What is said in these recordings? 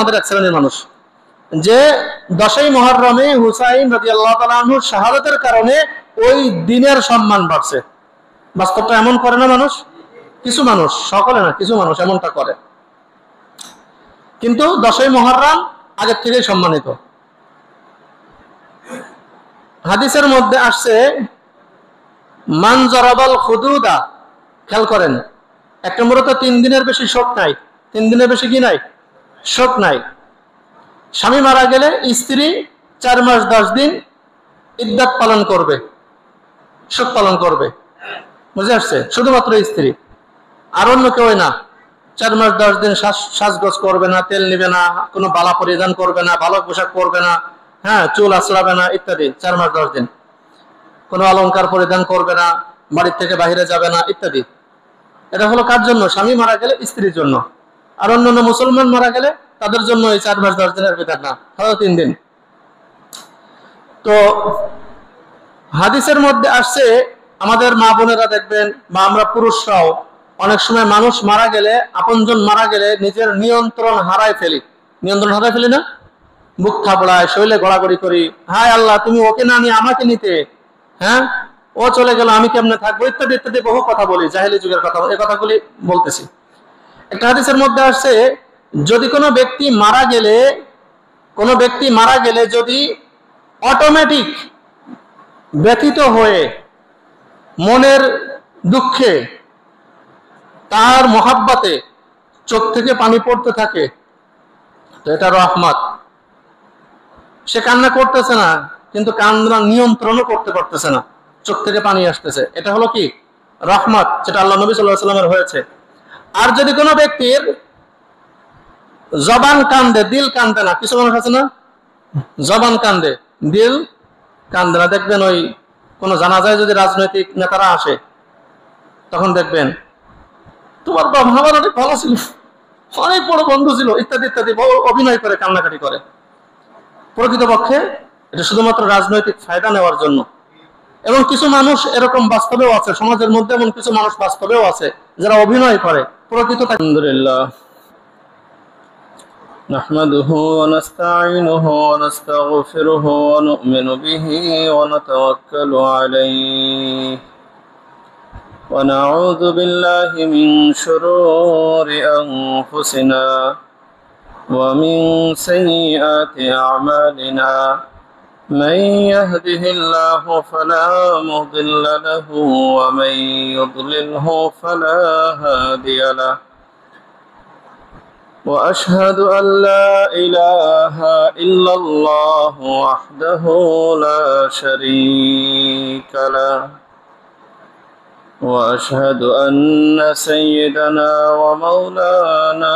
আমাদের এক শ্রেণীর মানুষ যে 10ই মুহররমে হুসাইন রাদিয়াল্লাহু তাআলা আনহুর শাহাদাতের কারণে ওই দিনের সম্মান বাড়ছে। বাস্তবটা এমন করে না মানুষ? কিছু মানুষ, সকলে না, কিছু মানুষ এমনটা করে। কিন্তু 10ই মুহররম আগের থেকেই সম্মানিত। হাদিসের মধ্যে আসছে মান জারাবাল খুদুদা, খেয়াল করেন, একটা মূলত 3 দিনের বেশি শোক নাই। 3 দিনের বেশি কি নাই? শোক নাই। স্বামী মারা গেলে স্ত্রী 4 মাস 10 দিন ইদ্দাত পালন করবে, শোক পালন করবে। বুঝে আসছে? শুধুমাত্র স্ত্রী, আর অন্য কেউ না। 4 মাস 10 দিন সাজগোজ করবে না, তেল নিবে না, কোনো বালা পরিধান করবে না, ভালো পোশাক পরবে না, হ্যাঁ, চুল আঁচড়াবে না ইত্যাদি। 4 মাস 10 দিন কোনো অলংকার পরিধান করবে না, বাড়ির থেকে বাইরে যাবে না ইত্যাদি। এটা হলো কার জন্য? স্বামী মারা গেলে স্ত্রীর জন্য। আর অন্যান্য মুসলমান মারা গেলে তাদের জন্য এই 4 মাস 10 দিনের বিধান না, হয়তো 3 দিন। তো হাদিসের মধ্যে আসছে আমাদের মা বোনেরা দেখবেন, বা আমরা পুরুষরাও অনেক সময় মানুষ মারা গেলে, আপনজন মারা গেলে নিজের নিয়ন্ত্রণ হারায় ফেলি। নিয়ন্ত্রণ হারায় ফেলি না? বুক থাবড়ায়, শরীরে গড়াগড়ি করি, হায় আল্লাহ তুমি ওকে না নিয়ে আমাকে নিতে, হ্যাঁ, ও চলে গেল আমি কেমনে থাকবো, ইত্যাদি ইত্যাদি বহু কথা বলি, জাহেলি যুগের কথা, এই কথাগুলি বলতেছি। একটা হাদিসের মধ্যে আসছে যদি কোনো ব্যক্তি মারা গেলে যদি অটোমেটিক ব্যথিত হয়ে মনের দুঃখে তার মহাব্বতে চোখ থেকে পানি পড়তে থাকে, তো এটা রহমত। সে কান্না করতেছে না, কিন্তু কান্না নিয়ন্ত্রণও করতে পারতেছে না, চোখ থেকে পানি আসতেছে, এটা হলো কি? রহমত, যেটা আল্লাহ নবী সাল্লাল্লাহু আলাইহি ওয়াসাল্লামের হয়েছে। আর যদি কোনো ব্যক্তির জবান কান্দে, দিল কান্দে না, কিছু মানুষ আছে না জবান কান্দে দিল কান্দে না, দেখবেন ওই কোনো জানাজায় যদি রাজনৈতিক নেতারা আসে তখন দেখবেন তোমার বাবা আমার অনেক ভালো ছিল, অনেক বড় বন্ধু ছিল, ইত্যাদি ইত্যাদি অভিনয় করে কান্নাকাটি করে। প্রকৃতপক্ষে এটা শুধুমাত্র রাজনৈতিক ফায়দা নেওয়ার জন্য। এবং কিছু মানুষ এরকম বাস্তবেও আছে, সমাজের মধ্যে এমন কিছু মানুষ বাস্তবেও আছে যারা অভিনয় করে, প্রকৃত। আলহামদুলিল্লাহ নাহমাদুহু ওয়া নাস্তাঈনুহু ওয়া নাস্তাগফিরুহু ওয়া নু'মিনু বিহি ওয়া নাতাওয়াক্কালু আলাইহি ওয়া নাউযু বিল্লাহি মিন শুরুরি আনফুসিনা ওয়া মিন সাইয়্যাতি আ'মালিনা من يهده الله فلا مضل له ومن يضلله فلا هادي له وأشهد أن لا إله إلا الله وحده لا شريك له وأشهد أن سيدنا ومولانا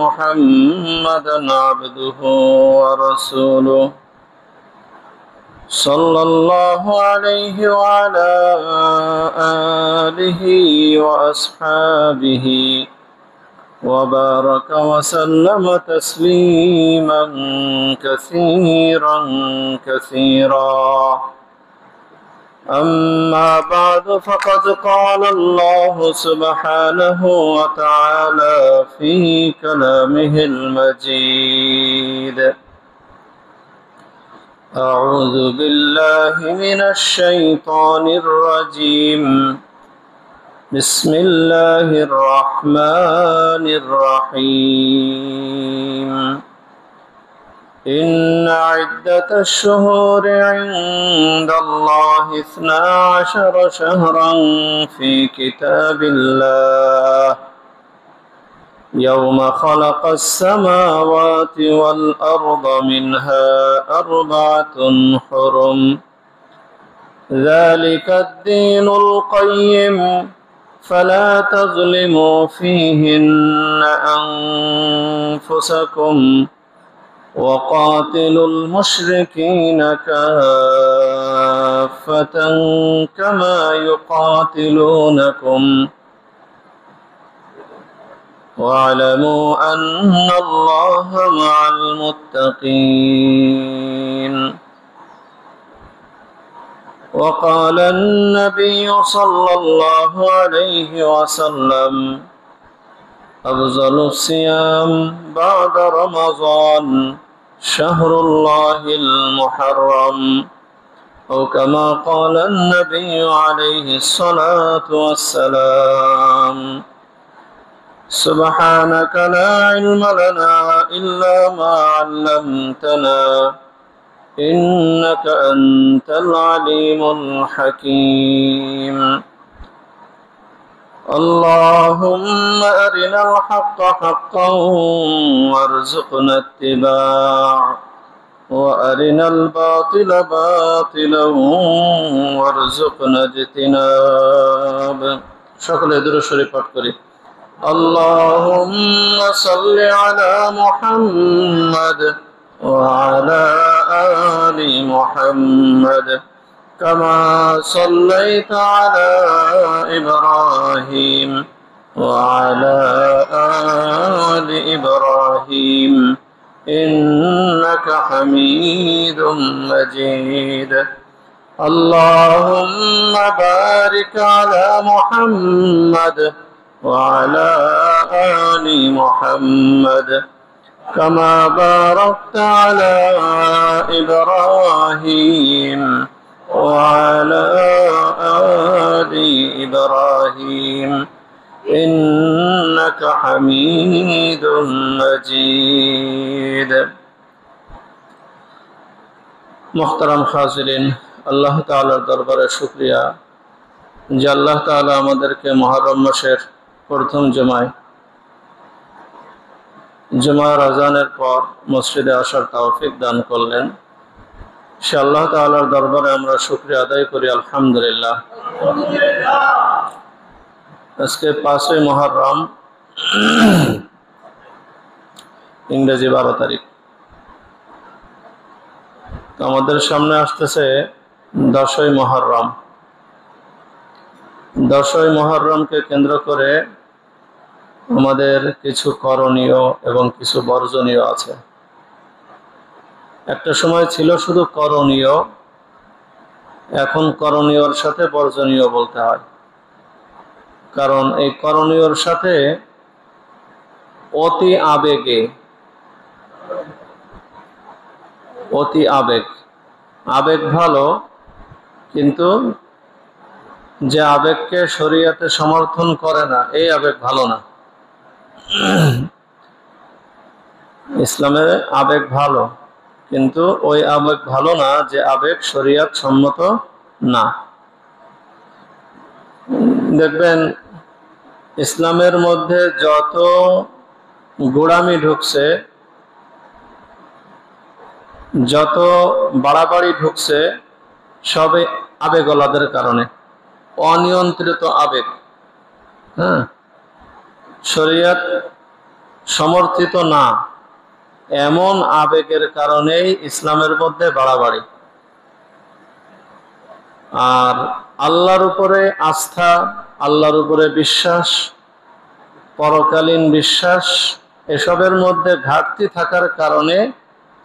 محمدا عبده ورسوله صلى الله عليه وعلى آله وأصحابه وبارك وسلم تسليما كثيرا كثيرا أما بعد فقد قال الله سبحانه وتعالى في كلامه المجيد أعوذ بالله من الشيطان الرجيم بسم الله الرحمن الرحيم إن عدة الشهور عند الله 12 شهرا في كتاب الله يوم خلق السماوات والأرض منها 4 حرم ذلك الدين القيم فلا تظلموا فيهن أنفسكم وقاتلوا المشركين كافة كما يقاتلونكم واعلموا أن الله مع المتقين وقال النبي صلى الله عليه وسلم أفضل الصيام بعد رمضان شهر الله المحرم أو كما قال النبي عليه الصلاة والسلام سبحانك لا علم لنا إلا ما علمتنا إنك أنت العليم الحكيم اللهم أرنا الحق حقا وارزقنا اتباعه وأرنا الباطل باطلا وارزقنا اجتنابه সকলে দুরূদ শরীফ পাঠ করি اللهم صل على محمد وعلى آل محمد كما صليت على إبراهيم وعلى آل إبراهيم إنك حميد مجيد اللهم بارك على محمد وعلى آل محمد كما باركت على إبراهيم وعلى آل إبراهيم إنك حميد مجيد محترم حاضرين আল্লাহ তাআলার দরবারে শুকরিয়া যে আল্লাহ তাআলা আমাদেরকে মুহররম মাসের প্রথম জুমার আজানের পর মসজিদে আসার তৌফিক দান করলেন সে আল্লাহ তাআলার দরবারে আমরা শুকরিয়া আদায় করি আলহামদুলিল্লাহ আজকে 5 মুহররম ইংরেজি 12 তারিখ তো আমাদের সামনে আসতেছে 10ই মুহররম 10ই মুহররমকে কেন্দ্র করে আমাদের কিছু করণীয় এবং কিছু বর্জনীয় আছে একটা সময় ছিল শুধু করণীয় এখন করণীয়র সাথে বর্জনীয় বলতে হয় কারণ এই করণীয়র সাথে অতি আবেগ ভালো কিন্তু যে আবেগকে শরীয়তে সমর্থন করে না এই আবেগ ভালো না ইসলামের আবেগ ভালো কিন্তু ওই আবেগ ভালো না যে আবেগ শরীয়ত সম্মত না দেখবেন ইসলামের মধ্যে যত গোড়ামি ঢুকছে যত বাড়াবাড়ি ঢুকছে সবে আবেগলাদের কারণে অনিয়ন্ত্রিত আবেগ শরীয়ত সমর্থিত না এমন আবেগের কারণেই ইসলামের মধ্যে বাড়াবাড়ি আর আল্লাহর উপরে আস্থা আল্লাহর উপরে বিশ্বাস পরকালীন বিশ্বাস এসবের মধ্যে ঘাটতি থাকার কারণে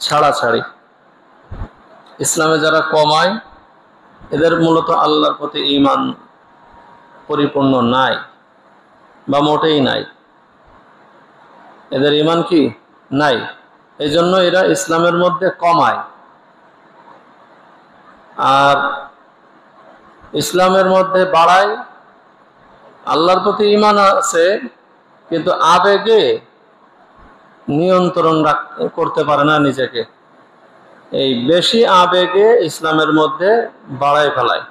ছাড়াছাড়ি ইসলামে যারা কমায় এদের মূলত আল্লাহর প্রতি ঈমান পরিপূর্ণ নাই বা মোটেই নাই এদের ঈমান কি নাই এজন্য এরা ইসলামের মধ্যে কমায় আর ইসলামের মধ্যে বাড়ায় আল্লাহর প্রতি ঈমান আছে কিন্তু আবেগে নিয়ন্ত্রণ করতে পারে না নিজেকে এই বেশি আবেগে ইসলামের মধ্যে বাড়ায় ফেলায়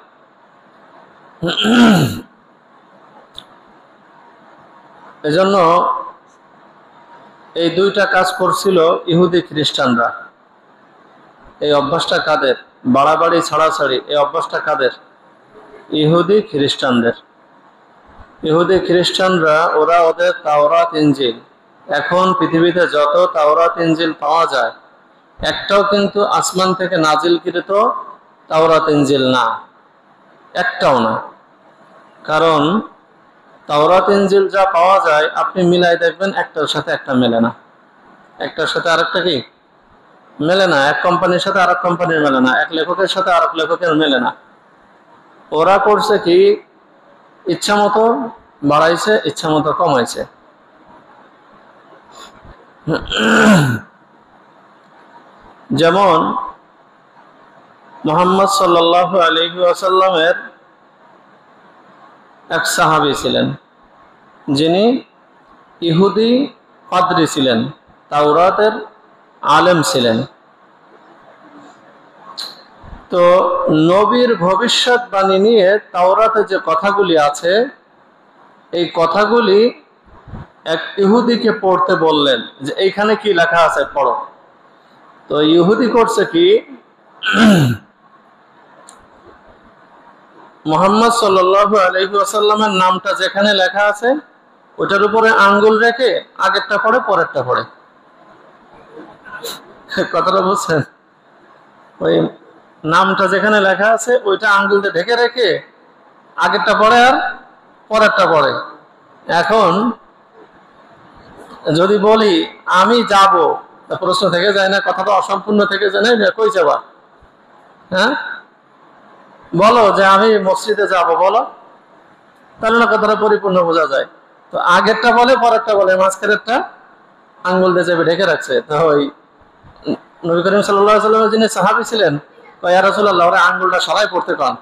এজন্য এই দুইটা কাজ করছিল ইহুদি খ্রিস্টানরা এই অভ্যাসটা কাদের বাড়াবাড়ি ছাড়াছাড়ি এই অভ্যাসটা কাদের ইহুদি খ্রিস্টানদের ইহুদি খ্রিস্টানরা ওরা ওদের তাওরাত ইনজিল এখন পৃথিবীতে যত তাওরাত ইনজিল পাওয়া যায় একটাও কিন্তু আসমান থেকে নাজিলকৃত তাওরাত ইনজিল না একটাও না কারণ তাওরাত ইনজিল যা পাওয়া যায় আপনি মিলাই দেখবেন একটার সাথে একটা মেলে না একটার সাথে আরেকটা কি মেলে না এক কোম্পানির সাথে আরেক কোম্পানির মেলে না এক লেখকের সাথে আরেক লেখকের মেলে না ওরা করছে কি ইচ্ছা মতো বাড়াইছে ইচ্ছা মতো কমাইছে যেমন মুহাম্মদ সাল্লাল্লাহু আলাইহি ওয়াসাল্লামের এক সাহাবী ছিলেন, যিনি ইহুদি পাদ্রী ছিলেন, তাওরাতের আলেম ছিলেন। তো নবীর ভবিষ্যৎবাণী নিয়ে তাওরাতে যে কথাগুলি আছে, এই কথাগুলি এক ইহুদিকে পড়তে বললেন যে এইখানে কি লেখা আছে পড়ো। তো ইহুদি করছে কি, মুহাম্মদ সাল্লাল্লাহু আলাইহি ওয়াসাল্লামের নামটা যেখানে লেখা আছে ওটার উপরে আঙ্গুল রেখে আগেরটা পড়ে পরেরটা পড়ে। কথাটা বুঝছেন? ওই নামটা যেখানে লেখা আছে ওইটা আঙ্গুল দিয়ে ঢেকে রেখে আগেরটা পড়ে আর পরেরটা পড়ে। এখন যদি বলি আমি যাব, প্রশ্ন থেকে যায় না, কথাটা অসম্পূর্ণ থেকে যায় না, কই যাবা? হ্যাঁ, বলো যে আমি মসজিদে যাব, বলো, তাহলে না কথাটা পরিপূর্ণ বোঝা যায়। তো আগেরটা বলে পরেরটা বলে, মাঝখানেরটা আঙ্গুল দিয়ে চেপে ঢেকে রাখছে। তো ওই নবী করিম সাল্লাল্লাহু আলাইহি ওয়াসাল্লাম যিনি সাহাবী ছিলেন, ইয়া রাসূলুল্লাহ, ওরা আঙ্গুলটা সরাই পড়তে পান,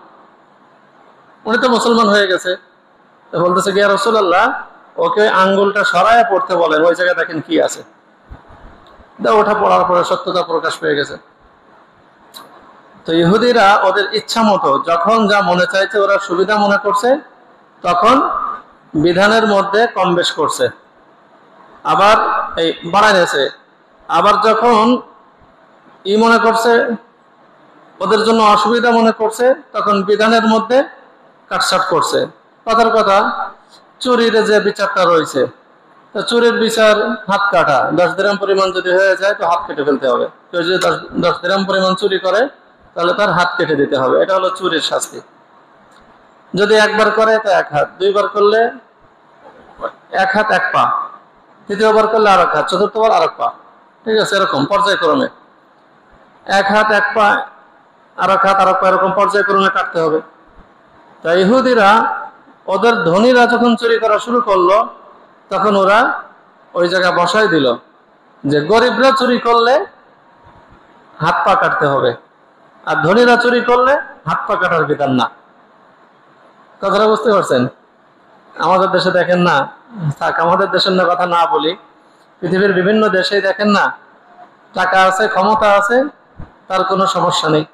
উনি তো মুসলমান হয়ে গেছে। তো বলতেছে ইয়া রাসূলুল্লাহ, ওকে আঙ্গুলটা সরায় পড়তে বলেন, ওই জায়গায় দেখেন কি আছে। ওটা পড়ার পরে সত্যতা প্রকাশ পেয়ে গেছে। তো ইহুদিরা ওদের ইচ্ছা মতো যখন যা মনে চাইছে, ওরা সুবিধা মনে করছে, তখন বিধানের মধ্যে কম বেশ করছে, আবার এই বাড়ায় নিয়েছে। আবার যখন মনে করছে ওদের জন্য অসুবিধা মনে করছে, তখন বিধানের মধ্যে কাটছাট করছে। কথার কথা, চুরির যে বিচারটা রয়েছে, তো চুরির বিচার হাত কাটা, 10 দিরহাম পরিমাণ যদি হয়ে যায় তো হাত কেটে ফেলতে হবে। কেউ যদি 10 দিরহাম পরিমাণ চুরি করে তাহলে তার হাত কেটে দিতে হবে, এটা হলো চুরির শাস্তি। যদি একবার করে তো 1 হাত, 2বার করলে 1 হাত 1 পা, 3য়বার করলে আর 1 হাত, 4থবার আর 1 পা, ঠিক আছে, এরকম পর্যায়ক্রমে 1 হাত 1 পা, আর 1 হাত আর 1 পা, এরকম পর্যায়ক্রমে কাটতে হবে। তাই ইহুদিরা ওদের ধনীরা যখন চুরি করা শুরু করলো, তখন ওরা ওই জায়গা বসাই দিল যে গরিবরা চুরি করলে হাত পা কাটতে হবে, আর ধনীরা চুরি করলে হাত পা কাটার বিধান না। কথাটা বুঝতে পারছেন? আমাদের দেশে দেখেন না, থাক আমাদের দেশের না কথা না বলি, পৃথিবীর বিভিন্ন দেশেই দেখেন না, টাকা আছে, ক্ষমতা আছে, তার কোনো সমস্যা নেই।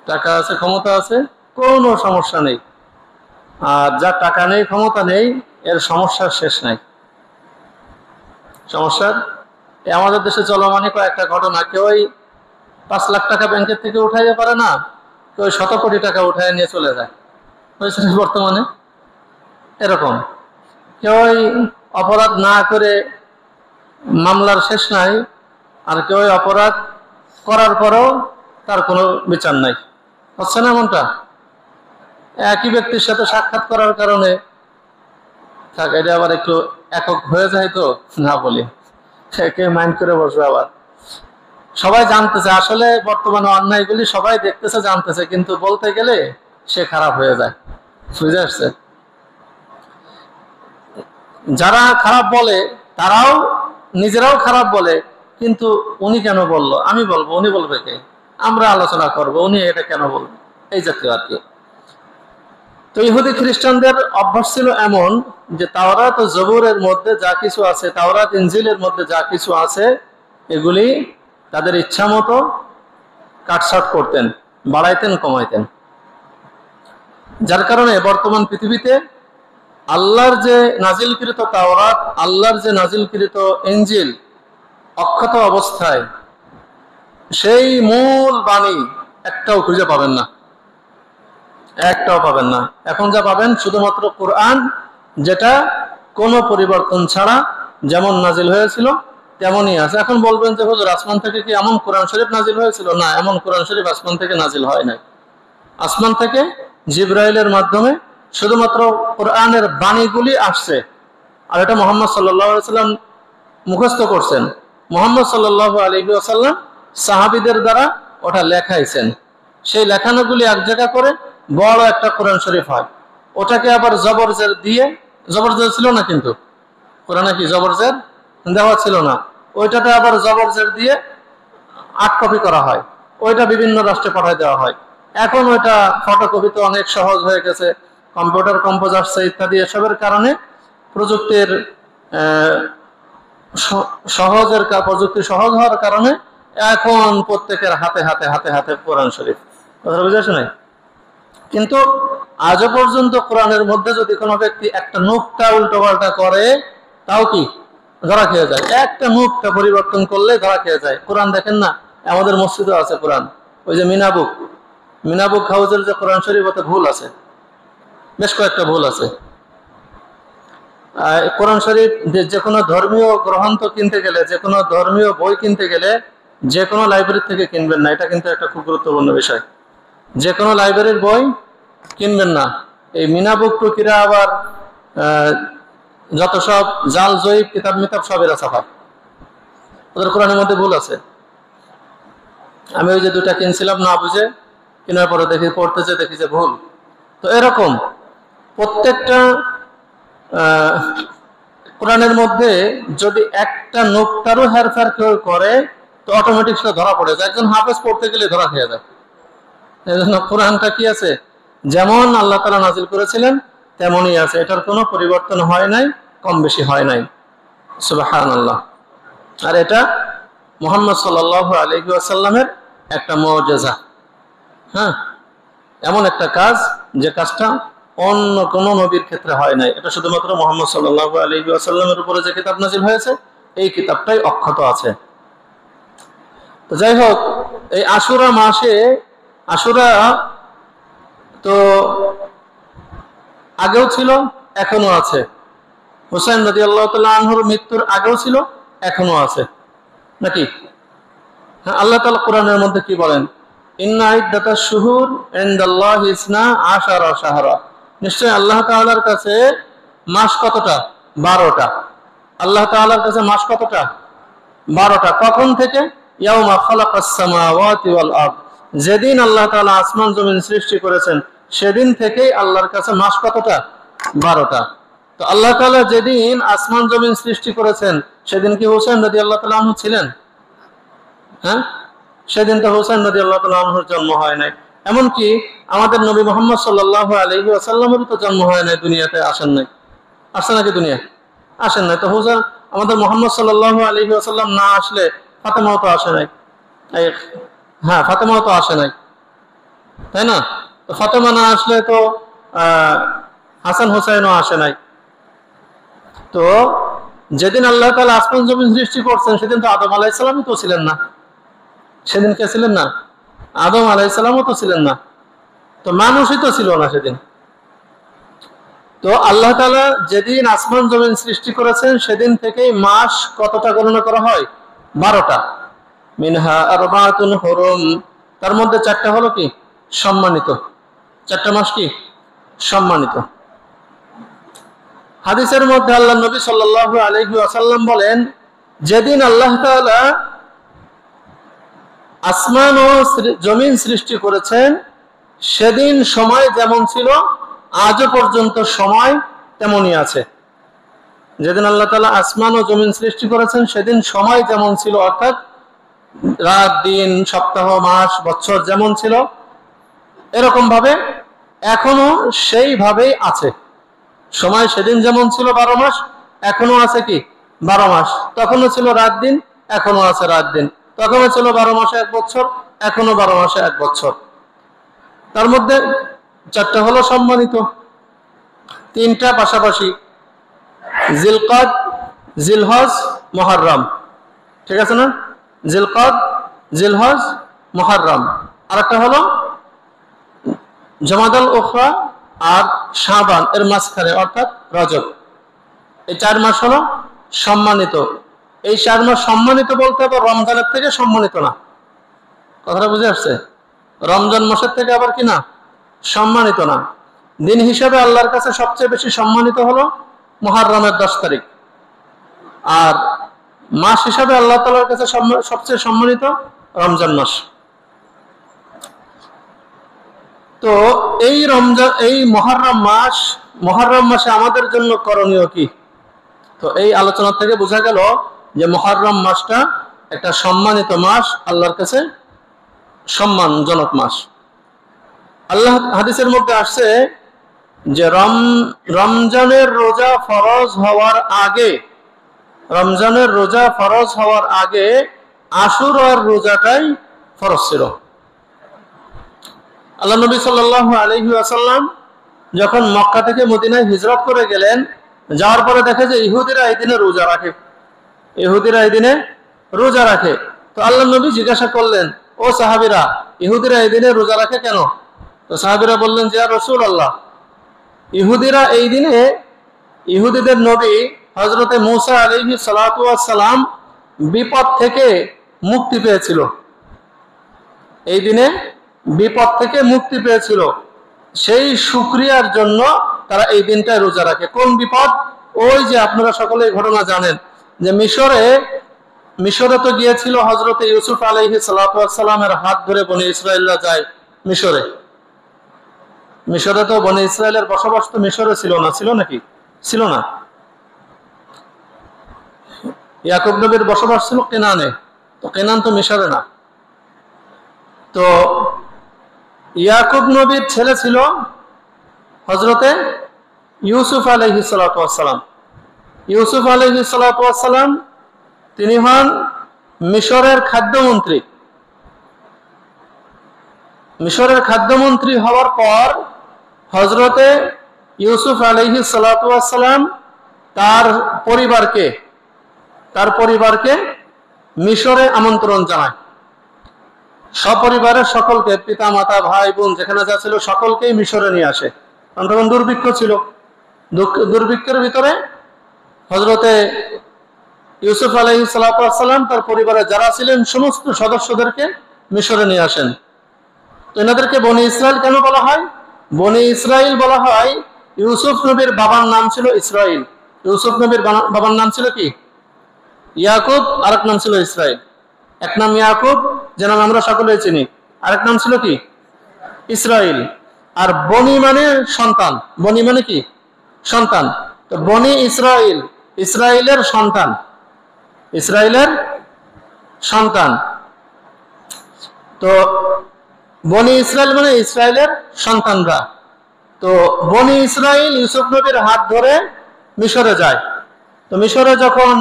টাকা আছে, ক্ষমতা আছে, কোনো সমস্যা নেই। আর যার টাকা নেই, ক্ষমতা নেই, এর সমস্যার শেষ নাই। সমস্যার আমাদের দেশে চলমানই কয়েকটা ঘটনা। কেউ 5 লাখ টাকা ব্যাংকের থেকে উঠাইতে পারে না, কেউ 100 কোটি টাকা উঠাই নিয়ে চলে যায়, হয়েছে বর্তমানে এরকম। কেউ অপরাধ না করে মামলার শেষ নাই, আর কেউ অপরাধ করার পরও তার কোনো বিচার নাই। হচ্ছে না এমনটা? একই ব্যক্তির সাথে সাক্ষাৎ করার কারণে, থাক এটা আবার একটু একক হয়ে যায়, তো না বলি, কে মাইন্ড করে বসবে। আবার সবাই জানতেছে, আসলে বর্তমানে অন্যায়গুলি সবাই দেখতেছে, জানতেছে, কিন্তু বলতে গেলে সে খারাপ হয়ে যায়। বুঝে আসছে? যারা খারাপ বলে তারাও নিজেরাও খারাপ বলে, কিন্তু উনি কেন বললো, আমি বলবো, উনি বলবে কে, আমরা আলোচনা করব, উনি এটা কেন বলবো, এই জাতীয় আর কি। তো ইহুদি খ্রিস্টানদের অভ্যাস ছিল এমন যে তাওরাত ও জবুরের মধ্যে যা কিছু আছে, তাওরাত ইনজিলের মধ্যে যা কিছু আছে, এগুলি তাদের ইচ্ছা মতো কাটছাট করতেন, বাড়াইতেন, কমাইতেন। যার কারণে বর্তমান পৃথিবীতে আল্লাহর যে নাজিলকৃত তাওরাত, আল্লাহর যে নাজিলকৃত ইনজিল অক্ষত অবস্থায়, সেই মূল বাণী একটাও খুঁজে পাবেন না, একটাও পাবেন না। এখন যা পাবেন শুধুমাত্র কোরআন, যেটা কোনো পরিবর্তন ছাড়া যেমন নাজিল হয়েছিল তেমনই আছে। এখন বলবেন যে হুজুর, আসমান থেকে কি এমন কোরআন শরীফ নাজিল হয়েছিল? না, এমন কোরআন শরীফ আসমান থেকে নাজিল হয় নাই। আসমান থেকে জিবরাইলের মাধ্যমে শুধুমাত্র কোরআনের বাণীগুলি আসছে, আর এটা মুহাম্মদ সাল্লাল্লাহু আলাইহি ওয়াসাল্লাম মুখস্থ করছেন। মুহাম্মদ সাল্লাল্লাহু আলাইহি ওয়াসাল্লাম সাহাবীদের দ্বারা ওটা লেখাইছেন। সেই লেখানোগুলি এক জায়গা করে বড় একটা কোরআন শরীফ হয়। ওটাকে আবার জবরজের দিয়ে, জবরজের ছিল না কিন্তু কোরআনে, কি জবরজের দেওয়া ছিল না। ওইটাতে আবার জবরজের দিয়ে 8 কপি করা হয়, ওইটা বিভিন্ন রাষ্ট্রে পাঠিয়ে দেওয়া হয়। এখন ওইটা ফটোকপি তো অনেক সহজ হয়ে গেছে, কম্পিউটার কম্পোজ আসছে ইত্যাদি, এসবের কারণে প্রযুক্তির প্রযুক্তি সহজ হওয়ার কারণে এখন প্রত্যেকের হাতে হাতে হাতে হাতে কোরআন শরীফ। কথা বুঝেছো নাই? কিন্তু আজও পর্যন্ত কোরআনের মধ্যে যদি কোনো ব্যক্তি একটা নুকতা উল্টো পাল্টা করে, তাও কি ধরা খেয়ে যায়। একটা নুকতা পরিবর্তন করলে ধরা খেয়ে যায়। কোরআন দেখেন না, আমাদের মসজিদও আছে কোরআন, ওই যে মিনাবুক হাউজের যে কোরআন শরীফ, ওতে ভুল আছে, বেশ কয়েকটা ভুল আছে। কোরআন শরীফ যে কোনো ধর্মীয় গ্রন্থ কিনতে গেলে, যে কোনো ধর্মীয় বই কিনতে গেলে যে কোনো লাইব্রেরি থেকে কিনবেন না, এটা কিন্তু একটা খুব গুরুত্বপূর্ণ বিষয়। যে কোনো লাইব্রেরির বই কিনবেন না। এই মিনাবুক টুকিরা আবার যত সব জাল জয়ীব কিতাব মিতাব সব এরা ছাপায়, ওদের কোরআনের মধ্যে ভুল আছে। আমি ওই যে 2টা কিনছিলাম না বুঝে, কেনার পরে দেখি পড়তেছে, দেখি যে ভুল। তো এরকম প্রত্যেকটা কোরআনের মধ্যে যদি একটা নুকতারও হেরফের কেউ করে, তো অটোমেটিক সেটা ধরা পড়ে যায়। একজন হাফেজ পড়তে গেলে ধরা খেয়ে যায়। এই জন্য কোরআনটা কি আছে, যেমন আল্লাহ তাআলা নাজিল করেছিলেন তেমনই আছে, এটার কোনো পরিবর্তন হয় নাই, কম বেশি হয় নাই। সুবহানাল্লাহ। আর এটা মুহাম্মদ সাল্লাল্লাহু আলাইহি ওয়াসাল্লামের একটা মুজিজা। হ্যাঁ, এমন একটা কাজ যে কাজটা অন্য কোন নবীর ক্ষেত্রে হয় নাই। এটা শুধুমাত্র মুহাম্মদ সাল্লাল্লাহু আলাইহি ওয়াসাল্লামের উপরে যে কিতাব নাজিল হয়েছে, এই কিতাবটাই অক্ষত আছে। তো যাই হোক, এই আশুরা মাসে, আশুরা তো আগেও ছিল, এখনো আছে। হুসাইন রাদিয়াল্লাহু তাআলা আনহুর মৃত্যুর আগেও ছিল, এখনো আছে, নাকি? হ্যাঁ, আল্লাহ তাআলা কোরআনের মধ্যে কি বলেন? ইন্না ইদ্দাতাশ শুহুর ইনদাল্লাহি 12 শাহরা। নিশ্চয় আল্লাহ তাআলার কাছে মাস কতটা? 12টা। আল্লাহ তাআলার কাছে মাস কতটা? 12টা। কখন থেকে? ইয়াউমা খালাকাস সামাওয়াতি ওয়াল আরদ। যেদিন আল্লাহ তাআলা আসমান জমিন সৃষ্টি করেছেন, সেদিন থেকেই আল্লাহর কাছে মাস কতটা? 12টা। তো আল্লাহ তাআলা যেদিন আসমান জমিন সৃষ্টি করেছেন, সেদিন কি হুসাইন রাদিয়াল্লাহু তাআলা আনহু ছিলেন? হ্যাঁ, সেদিন তো হুসাইন রাদিয়াল্লাহু তাআলা আনহুর জন্ম হয় নাই। এমনকি আমাদের নবী মুহাম্মদ সাল্লাল্লাহু আলাইহি ওয়াসাল্লামেরও তো জন্ম হয় নাই, দুনিয়াতে আসেন নাই। আসছে নাকি দুনিয়া? আসেন নাই। তো হুসাইন, আমাদের মুহাম্মদ সাল্লাল্লাহু আলাইহি ওয়াসাল্লাম না আসলে ফাতেমাও তো আসে নাই। হ্যাঁ, ফাতেমাও তো আসে নাই, তাই না? তো ফাতেমা না আসলে তো হাসান হুসাইনও আসে নাই। তো যেদিন আল্লাহ তাআলা আসমান জমিন সৃষ্টি করছেন, সেদিন তো আদম আলাইহিস সালামই তো ছিলেন না। সেদিন কে ছিলেন না? আদম আলাইহিস সালামও তো ছিলেন না। তো মানুষই তো ছিল না সেদিন। তো আল্লাহ তাআলা যেদিন আসমান জমিন সৃষ্টি করেছেন, সেদিন থেকেই মাস কতটা গণনা করা হয়? 12টা। মিনহা আরবাতুন হুরুম। তার মধ্যে 4টা হলো কি? সম্মানিত। 4টা মাস কি? সম্মানিত। হাদিসের মধ্যে আল্লাহ নবী সাল্লাল্লাহু আলাইহি ওয়াসাল্লাম বলেন, যেদিন আল্লাহ তাআলা আসমান ও জমিন সৃষ্টি করেছেন, সেদিন সময় যেমন ছিল, আজও পর্যন্ত সময় তেমনই আছে। যেদিন আল্লাহ তাআলা আসমান ও জমিন সৃষ্টি করেছেন, সেদিন সময় যেমন ছিল, অর্থাৎ রাত দিন সপ্তাহ মাস বছর যেমন ছিল, এরকম ভাবে এখনো সেইভাবেই আছে। সময় সেদিন যেমন ছিল 12 মাস, এখনো আছে কি? 12 মাস। তখনও ছিল রাত দিন, এখনো আছে রাত দিন। তখনও ছিল 12 মাসে 1 বছর, এখনো 12 মাসে 1 বছর। তার মধ্যে 4টা হলো সম্মানিত, 3টা পাশাপাশি, জিলকাদ, জিলহজ, মুহররম। ঠিক আছে না? জিলকাদ, জিলহজ, মুহররম। আরেকটা হলো জমাদাল উখরা আর শাবান, এর মাঝখানে, অর্থাৎ রজব। এই 4 মাস হলো সম্মানিত। এই 4 মাস সম্মানিত বলতে আবার রমজানের থেকে সম্মানিত না। কথাটা বুঝে আসছে? রমজান মাসের থেকে আবার কি না? সম্মানিত না। দিন হিসাবে আল্লাহর কাছে সবচেয়ে বেশি সম্মানিত হলো মুহররমের 10 তারিখ। আর মাস হিসাবে আল্লাহ তাআলার কাছে সবচেয়ে সম্মানিত রমজান মাস। তো এই রমজান, এই মুহররম মাসে আমাদের জন্য করণীয় কি? তো এই আলোচনা থেকে বোঝা গেল যে মুহররম মাসটা একটা সম্মানিত মাস, আল্লাহর কাছে সম্মানজনক মাস। আল্লাহ হাদিসের মধ্যে আসছে যে রমজানের রোজা ফরজ হওয়ার আগে, রমজানের রোজা ফরজ হওয়ার আগে আশুরার রোজাটাই ফরজ ছিল। আল্লাহ নবী সাল্লাল্লাহু আলাইহি ওয়াসাল্লাম যখন মক্কা থেকে মদিনায় হিজরত করে গেলেন, যাওয়ার পরে দেখে যে ইহুদিরা এই দিনে রোজা রাখে, ইহুদিরা এই দিনে রোজা রাখে। তো আল্লাহ নবী জিজ্ঞাসা করলেন, ও সাহাবীরা, ইহুদিরা এই দিনে রোজা রাখে কেন? তো সাহাবীরা বললেন যে, ইয়া রাসূলুল্লাহ, ইহুদিরা এই দিনে, ইহুদিদের নবী হযরতে মূসা আলাইহিস সালাতু ওয়াস সালাম বিপদ থেকে মুক্তি পেয়েছিল, এই দিনে বিপদ থেকে মুক্তি পেয়েছিল, সেই শুকরিয়ার জন্য তারা এই দিনটায় রোজা রাখে। কোন বিপদ? ওই যে আপনারা সকলে ঘটনা জানেন যে মিশরে তো গিয়েছিল হযরতে ইউসুফ আলাইহিস সালাতু ওয়াস সালামের হাত ধরে বনি ইসরাইলরা যায় মিশরে। মিশরে তো বনি ইসরাইলের বসবাস তো মিশরে ছিল না, ছিল নাকি? ছিল না। ইয়াকুব নবীর বসবাস ছিল কেনানে, তো কেনান তো মিশরে না। তো ইয়াকুব নবীর ছেলে ছিল হযরতে ইউসুফ আলাইহিস সালাতু ওয়াস সালাম। ইউসুফ আলাইহিস সালাতু ওয়াস সালাম তিনি হন মিশরের খাদ্যমন্ত্রী। মিশরের খাদ্যমন্ত্রী হওয়ার পর হযরতে ইউসুফ আলাইহিস সালাতু ওয়াস সালাম তার পরিবারকে মিশরে আমন্ত্রণ জানায়। সপরিবারের সকলকে, পিতা মাতা ভাই বোন যেখানে যা ছিল সকলকেই মিশরে নিয়ে আসে। কারণ তখন দুর্ভিক্ষ ছিল। দুর্ভিক্ষের ভিতরে হযরতে ইউসুফ আলাইহিস সালাতু ওয়াস সালাম তার পরিবারে যারা ছিলেন সমস্ত সদস্যদেরকে মিশরে নিয়ে আসেন। তো এনাদেরকে বনি ইসরাইল কেন বলা হয়? বনি ইসরাইল বলা হয়, ইউসুফ নবীর বাবার নাম ছিল ইসরাইল। ইউসুফ নবীর বাবার নাম ছিল কি? ইয়াকুব, আরেক নাম ছিল ইসরাইল। এক নাম ইয়াকুব, যে নাম আমরা সকলেই চিনি, আরেক নাম ছিল কি? ইসরাইল। আর বনি মানে সন্তান, বনি মানে কি? সন্তান। তো বনি ইসরাইল, ইসরাইলের সন্তান, ইসরাইলের সন্তান। তো বনি ইসরাইল মানে ইসরাইলের সন্তানরা। তো বনি ইসরাইল ইউসুফ নবীর হাত ধরে মিশরে যায়। তো মিশরে যখন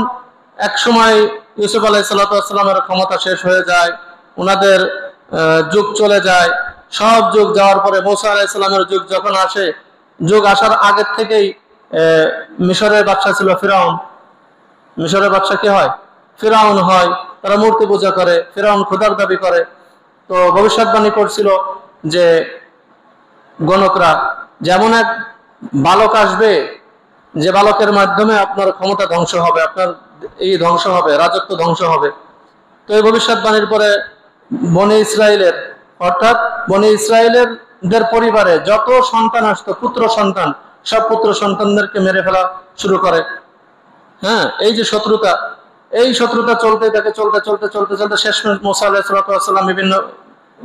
এক সময় ইউসুফ আলাইহিস সালাতু ওয়াস সালামের ক্ষমতা শেষ হয়ে যায়, ওনাদের যুগ চলে যায়, সব যুগ যাওয়ার পরে মূসা আলাইহিস সালামের যুগ যখন আসে, যুগ আসার আগের থেকেই মিশরের বাদশা ছিল ফিরাউন। মিশরের বাদশা কি হয়? ফিরাউন হয়। তারা মূর্তি পূজা করে, ফিরাউন খোদার দাবি করে। তো ভবিষ্যৎবাণী করছিল যে গণকরা, যেমন এক বালক আসবে, যে বালকের মাধ্যমে আপনার ক্ষমতা ধ্বংস হবে, আপনার এই ধ্বংস হবে, রাজত্ব ধ্বংস হবে। তো এই ভবিষ্যৎবাণীর পরে বনি ইসরাইলের, অর্থাৎ বনি ইসরাইলের পরিবারে যত সন্তান আসতো, পুত্র সন্তান, সব পুত্র সন্তানদেরকে মেরে ফেলা শুরু করে। হ্যাঁ, এই যে শত্রুতা, এই শত্রুতা চলতে থাকে, চলতে চলতে চলতে চলতে শেষমেশ মূসা আলাইহিস সালাতু ওয়াস সালাম, বিভিন্ন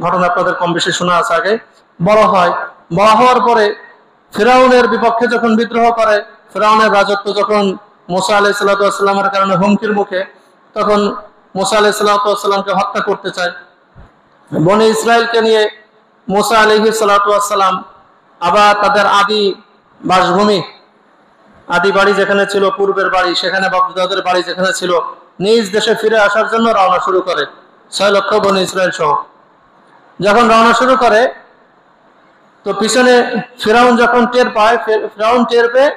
ঘটনা আপনাদের কম বেশি শোনা আছে আগে, বড় হয়। বড় হওয়ার পরে ফিরাউনের বিপক্ষে যখন বিদ্রোহ করে, ফিরাউনের রাজত্ব যখন মূসা আলাইহিস সালাতু ওয়াস সালামের কারণে হুমকির মুখে, তখন মূসা আলাইহিস সালাতু ওয়াস সালামকে হত্যা করতে চায়। বনি ইসরাইলকে নিয়ে মূসা আলাইহিস সালাতু ওয়াস সালাম আবার তাদের আদি বাসভূমি, আদি বাড়ি যেখানে ছিল, পূর্বের বাড়ি, সেখানে বাপদাদাদের বাড়ি যেখানে ছিল, নিজ দেশে ফিরে আসার জন্য রওনা শুরু করে 6 লক্ষ বনি ইসরাইল সহ। যখন রওনা শুরু করে, তো পিছনে ফিরাউন যখন টের পায়, ফিরাউন টের পেয়ে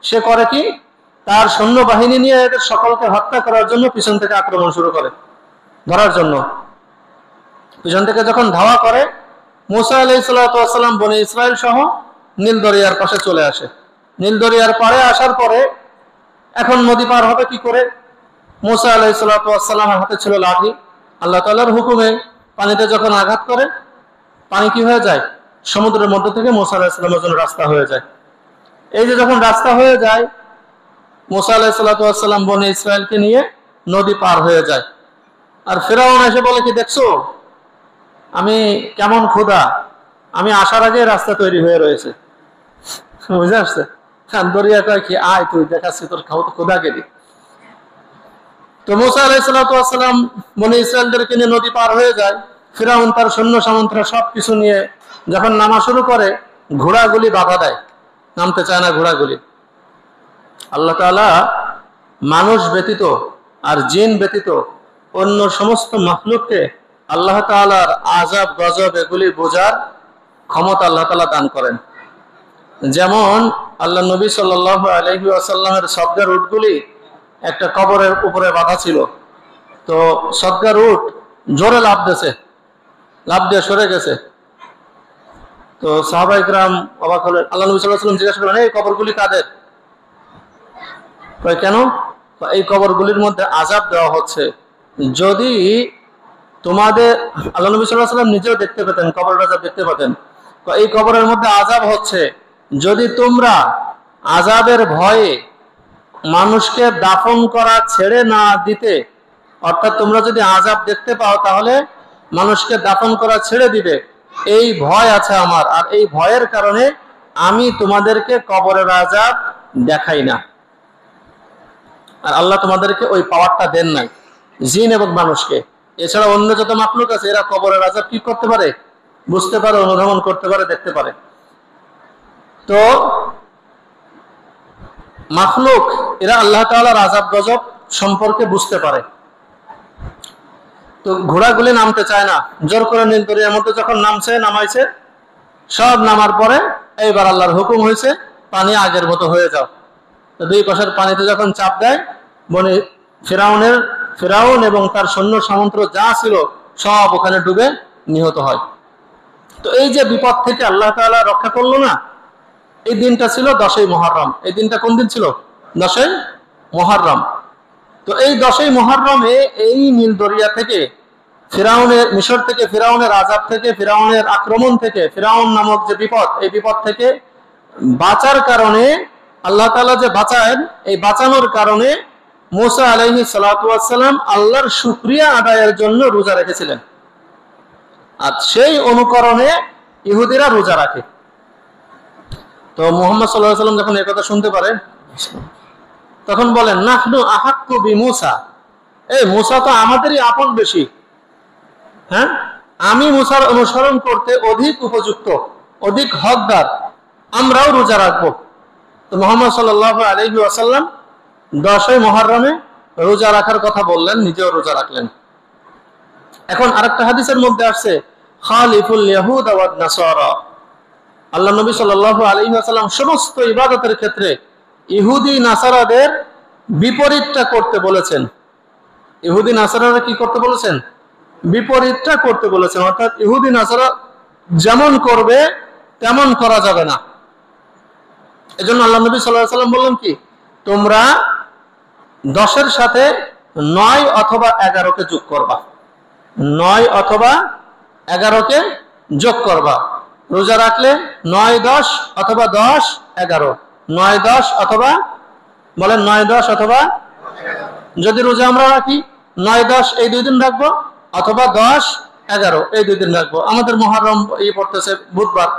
সে করে কি, তার সৈন্যবাহিনী নিয়ে এদের সকলকে হত্যা করার জন্য পিছন থেকে আক্রমণ শুরু করে, ধরার জন্য। পিছন থেকে যখন ধাওয়া করে, মূসা আলাইহিস সালাতু ওয়াস সালাম বনি ইসরাইল সহ নীল দরিয়ার পাশে চলে আসে। নীল দরিয়ার পাড়ে আসার পরে এখন নদী পার হবে কি করে? মূসা আলাইহিস সালাতু ওয়াস সালামের হাতে ছিল লাঠি। আল্লাহ তাআলার হুকুমে পানিতে যখন আঘাত করে, পানি কি হয়ে যায়? সমুদ্রের মধ্য থেকে মূসা আলাইহিস সালামের জন্য রাস্তা হয়ে যায়। এই যে যখন রাস্তা হয়ে যায়, মূসা আলাইহিস সালাতু ওয়াস সালাম বনি ইসরাইলকে নিয়ে নদী পার হয়ে যায়। আর ফিরাউন এসে বলে কি, দেখছো আমি কেমন ক্ষুধা, আমি আসার আগে রাস্তা তৈরি হয়ে রয়েছে। বুঝে আসছে? দরিয়া কয় কি, আয় তুই দেখাচ্ছি তোর ক্ষুধা গেলি। তো মুসা আলাইহিস সালাম বনি ইসরায়েলদেরকে নিয়ে নদী পার হয়ে যায়। ফিরাউন তার সৈন্য সামন্তরা সবকিছু নিয়ে যখন নামা শুরু করে, ঘোড়াগুলি বাধা দেয়, নামতে চায় না ঘোড়াগুলি। আল্লাহ তাআলা মানুষ ব্যতীত আর জিন ব্যতীত অন্য সমস্ত মাখলুককে আল্লাহ তাআলার আযাব গজব এগুলি বোঝার ক্ষমতা আল্লাহ তাআলা দান করেন। যেমন আল্লাহ নবী সাল্লাল্লাহু আলাইহি ওয়াসাল্লামের সদগার উটগুলি একটা কবরের উপরে বাঁধা ছিল। তো সদগার উট জোরে লাফ দিয়ে সরে গেছে। তো সাহাবায়ে কেরাম অবাক হলেন। আল্লাহ নবী সাল্লাল্লাহু আলাইহি ওয়াসাল্লাম জিজ্ঞাসা করলেন, এই কবরগুলি কাদের? কেন? এই কবরগুলির মধ্যে আযাব দেওয়া হচ্ছে। যদি তোমাদের, আল্লাহ নবী সাল্লাল্লাহু আলাইহি ওয়াসাল্লাম নিজেও দেখতে পেতেন, কবরের আযাব দেখতে পেতেন। এই কবরের মধ্যে আযাব হচ্ছে, যদি তোমরা আযাবের ভয়ে মানুষকে দাফন করা ছেড়ে না দিতে, অর্থাৎ তোমরা যদি আযাব দেখতে পাও তাহলে মানুষকে দাফন করা ছেড়ে দিবে, এই ভয় আছে আমার, আর এই ভয়ের কারণে আমি তোমাদেরকে কবরের আযাব দেখাই না। আর আল্লাহ তোমাদেরকে ওই পাওয়ারটা দেন নাই, জিন এবং মানুষকে। এছাড়া অন্য যত মাখলুক আছে এরা কবরের আযাব কি করতে পারে? বুঝতে পারে, অনুধাবন করতে পারে, দেখতে পারে। তো মাখলুক এরা আল্লাহ তাআলার আযাব গজব সম্পর্কে বুঝতে পারে। তো ঘোড়াগুলি নামতে চায় না, জোর করে নীল দরিয়ার মধ্যে যখন নামাইছে, সব নামার পরে এইবার আল্লাহর হুকুম হয়েছে, পানি আগের মতো হয়ে যাও। তো দুই পাশের পানিতে যখন চাপ দেয়, বনে ফিরাউন এবং তার সৈন্য সামন্ত যা ছিল সব ওখানে ডুবে নিহত হয়। তো এই যে বিপদ থেকে আল্লাহ তাআলা রক্ষা করলো না, এই দিনটা ছিল 10ই মুহররম। এই দিনটা কোন দিন ছিল? 10ই মুহররম। তো এই 10ই মুহররমে এই নীল দরিয়া থেকে, মিশর থেকে, ফিরাউনের আযাব থেকে, ফিরাউনের আক্রমণ থেকে, ফিরাউন নামক যে বিপদ, এই বিপদ থেকে বাঁচার কারণে আল্লাহ তাআলা যে বাঁচায়েন, এই বাঁচানোর কারণে মুসা আলাইহিস সালাতু ওয়াস সালাম আল্লাহর শুকরিয়া আদায়ের জন্য রোজা রেখেছিলেন। আর সেই অনুকরণে ইহুদিরা রোজা রাখে। তো মুহাম্মদ সাল্লাল্লাহু আলাইহি ওয়াসাল্লাম যখন এই কথা শুনতে পারে, তখন বলেন, নাহনু আহাক্কু বিমূসা, এই মুসা তো আমাদেরই আপন বেশি। হ্যাঁ, আমি মুসার অনুসরণ করতে অধিক উপযুক্ত, অধিক হকদার, আমরাও রোজা রাখবো। তো মুহাম্মদ সাল্লাল্লাহু আলাইহি ওয়াসাল্লাম 10ই মুহররমে রোজা রাখার কথা বললেন, নিজেও রোজা রাখলেন। এখন আরেকটা হাদিসের মধ্যে আসছে, খালিফুল ইয়াহুদ ওয়ান নাসারা, আল্লাহ নবী সাল্লাল্লাহু আলাইহি ওয়াসাল্লাম সমস্ত ইবাদতের ক্ষেত্রে ইহুদি নাসারাদের বিপরীতটা করতে বলেছেন। ইহুদি নাসারারা কি করতে বলেছেন? বিপরীতটা করতে বলেছেন। অর্থাৎ ইহুদি নাসারা যেমন করবে তেমন করা যাবে না। এজন্য আল্লাহ নবী সাল্লাল্লাহু আলাইহি ওয়াসাল্লাম বললেন কি, তোমরা 10-এর সাথে 9 অথবা 11কে যোগ করবা, 9 অথবা 11কে যোগ করবা। রোজা রাখলে 9-10 অথবা 10-11, 9-10 অথবা, বলেন 9-10 অথবা, যদি রোজা আমরা রাখি 9-10 এই 2 দিন রাখবো, অথবা 10-11 এই 2 দিন রাখবো। আমাদের মুহররম এই পড়তেছে বুধবার,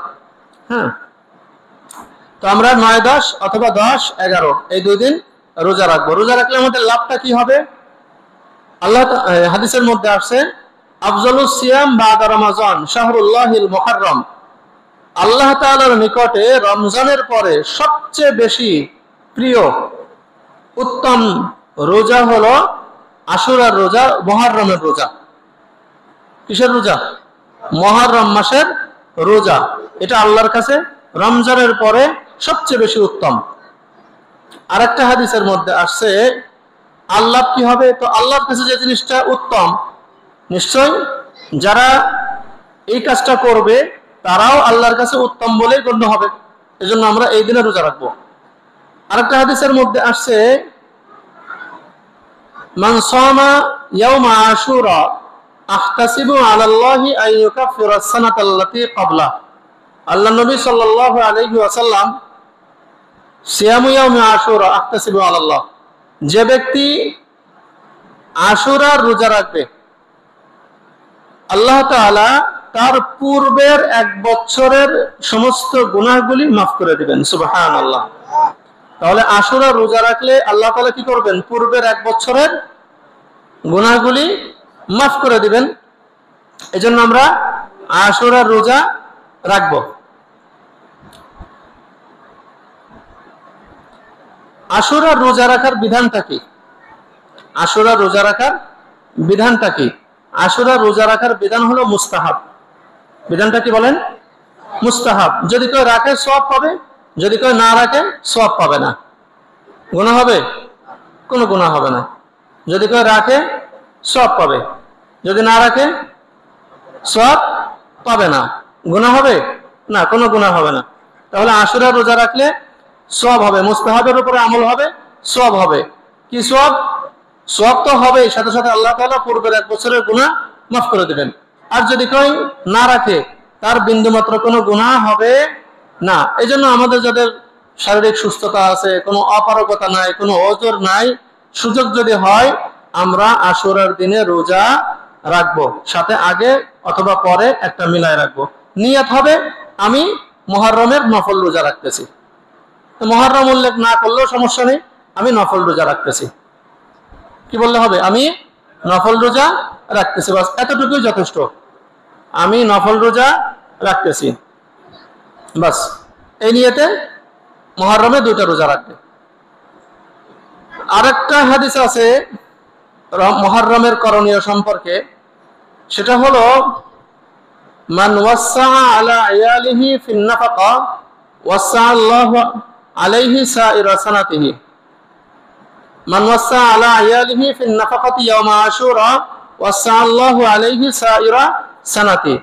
হ্যাঁ, তো আমরা 9-10 অথবা 10-11 এই 2 দিন রোজা রাখবো। রোজা রাখলে আমাদের লাভটা কি হবে? আল্লাহ হাদিসের মধ্যে আসছে, আফজালুস সিয়াম বাদা রমাজান শাহরুল্লাহিল মুহররম, আল্লাহ তাআলার নিকটে রমজানের পরে সবচেয়ে বেশি প্রিয় উত্তম রোজা হলো আশুরার রোজা, মুহররমের রোজা। কিসের রোজা? মুহররম মাসের রোজা। এটা আল্লাহর কাছে রমজানের পরে সবচেয়ে বেশি উত্তম। আরেকটা হাদিসের মধ্যে আসছে, আল্লাহ কি হবে? তো আল্লাহর কাছে যে জিনিসটা উত্তম, নিশ্চয় যারা এই কাজটা করবে তারাও আল্লাহর কাছে উত্তম বলেই গণ্য হবে। এজন্য আমরা এই দিনে রোজা রাখবো। আরেকটা হাদিসের মধ্যে আসছে, মান সামা ইয়াউমা আশুরা আহতাসিবু আলাল্লাহি আন ইউকাফিরা আস-সানাতাল্লাতী ক্বাবলা। আল্লাহ নবী সাল্লাল্লাহু আলাইহি ওয়াসাল্লাম সিয়ামু ইয়াউমি আশুরা আহতাসিবু আলাল্লাহ, যে ব্যক্তি আশুরার রোজা রাখবে, আল্লাহ তাআলা তার পূর্বের 1 বছরের সমস্ত গুনাহগুলি মাফ করে দিবেন। সুবহানাল্লাহ। তাহলে আশুরা রোজা রাখলে আল্লাহ তাআলা কি করবেন? পূর্বের 1 বছরের গুনাহগুলি মাফ করে দিবেন। এজন্য আমরা আশুরার রোজা রাখব। আশুরার রোজা রাখার বিধানটা কি? আশুরার রোজা রাখার বিধানটা কি? আশুরার রোজা রাখার বিধান হলো মুস্তাহাব। বিধানটা কি বলেন? মুস্তাহাব। যদি কেউ রাখে সওয়াব পাবে, যদি কেউ না রাখে সওয়াব পাবে না। গুনাহ হবে? কোনো গুনাহ হবে না। যদি কেউ রাখে সওয়াব পাবে, যদি না রাখে সওয়াব পাবে না। গুনাহ হবে না? কোনো গুনাহ হবে না। তাহলে আশুরার রোজা রাখলে সওয়াব হবে, মুস্তাহাবের উপরে আমল হবে, সওয়াব হবে। কি সওয়াব? সওয়াব তো হবে, সাথে সাথে আল্লাহ তাআলা পূর্বের 1 বছরের গুনাহ মাফ করে দিবেন। আর যদি কেউ না রাখে তার বিন্দুমাত্র কোনো গুনাহ হবে না। এজন্য আমাদের যাদের শারীরিক সুস্থতা আছে, কোনো অপারগতা নাই, কোনো ওজর নাই, সুযোগ যদি হয় আমরা আশুরার দিনে রোজা রাখবো, সাথে আগে অথবা পরে একটা মিলায় রাখবো। নিয়ত হবে আমি মুহররমের নফল রোজা রাখতেছি। মুহররম উল্লেখ না করলেও সমস্যা নেই, আমি নফল রোজা রাখতেছি। কি বললে হবে? আমি নফল রোজা রাখতেছি, বাস এতটুকুই যথেষ্ট। আমি নফল রোজা রাখতেছি, বাস। এই নিয়তে মুহররমে 2টা রোজা রাখবে। আরেকটা হাদিস আছে মুহররমের করণীয় সম্পর্কে, সেটা হলো মান ওয়াসসা আলা আয়ালিহি ফিন নাফাকা ওয়াসসা আল্লাহু আলাইহি সাইরা সানাতিহি। মান ওয়াসসা আলা আয়ালিহি ফিন নাফাকাতি ইয়াউমা আশুরা ওয়াসসা আল্লাহু আলাইহি সাইরা সানাতি।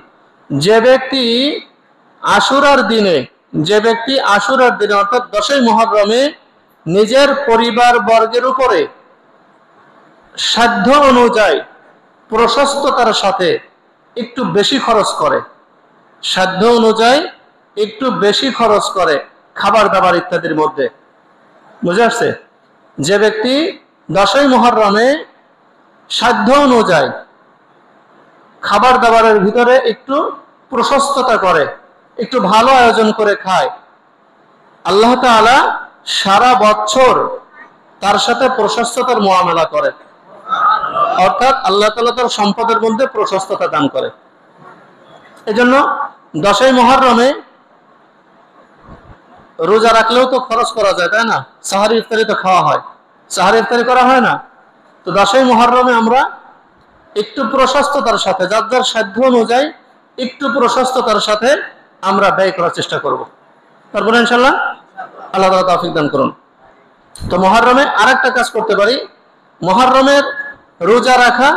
যে ব্যক্তি আশুরার দিনে অর্থাৎ 10ই মুহররমে নিজের পরিবার বর্গের উপরে সাধ্য অনুযায়ী প্রশস্ততার সাথে একটু বেশি খরচ করে, সাধ্য অনুযায়ী একটু বেশি খরচ করে খাবার দাবার ইত্যাদির মধ্যে, বুঝে আসছে? যে ব্যক্তি 10ই মুহররমে সাধ্য অনুযায়ী খাবার দাবারের ভিতরে একটু প্রশস্ততা করে, একটু ভালো আয়োজন করে খায়, আল্লাহ তাআলা সারা বছর তার সাথে প্রশস্ততার মুআমালা করে। অর্থাৎ আল্লাহ তাআলা তার সম্পদের মধ্যে প্রশস্ততা দান করে। এজন্য 10ই মুহররমে রোজা রাখলেও তো খরচ করা যায়, তাই না? সাহারি ইফতারি তো খাওয়া হয়, সাহারি ইফতারি করা হয় না? তো 10ই মুহররমে আমরা একটু প্রশস্ততার সাথে, যার যার সাধ্য অনুযায়ী একটু প্রশস্ততার সাথে আমরা ব্যয় করার চেষ্টা করব। তারপরে ইনশাআল্লাহ আল্লাহ তাআলা তৌফিক দান করুন। তো মুহররমে আরেকটা কাজ করতে পারি, মুহররমের রোজা রাখা